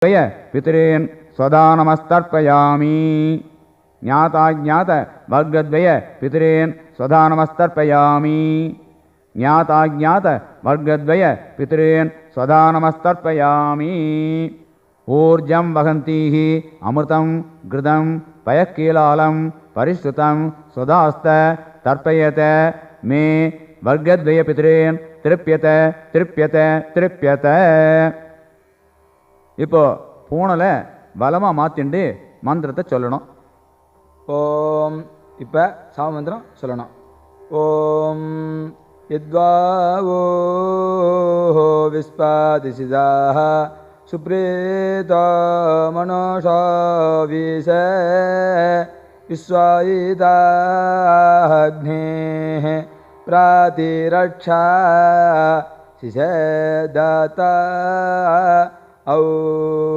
पितॄन् स्वधा नमस्तर्पयामि ज्ञाताज्ञात वर्गद्वय पितॄन् स्वधा नमस्तर्पयामि ज्ञाताज्ञात वर्गद्वय पितॄन् स्वधा नमस्तर्पयामि ऊर्जं वहन्तीः अमृतं घृतं पयक्कीलालं परिश्रुतं स्वधास्त तर्पयत मे वर्गद्वय पितॄन् तृप्यत तृप्यत तृप्यत இப்போ பூணல பலமா மாத்திண்டு மந்திரத்தை சொல்லணும். ஓம் இப்போ சாம மந்திரம் சொல்லணும். ஓம் யத்வாவோ விஸ்வாதிசிதாः சுப்ரீதோ மனோஷோ வீச விஸ்வாயிதாக்னேः பிராதிரக்ஷா சிசதாதா ஔ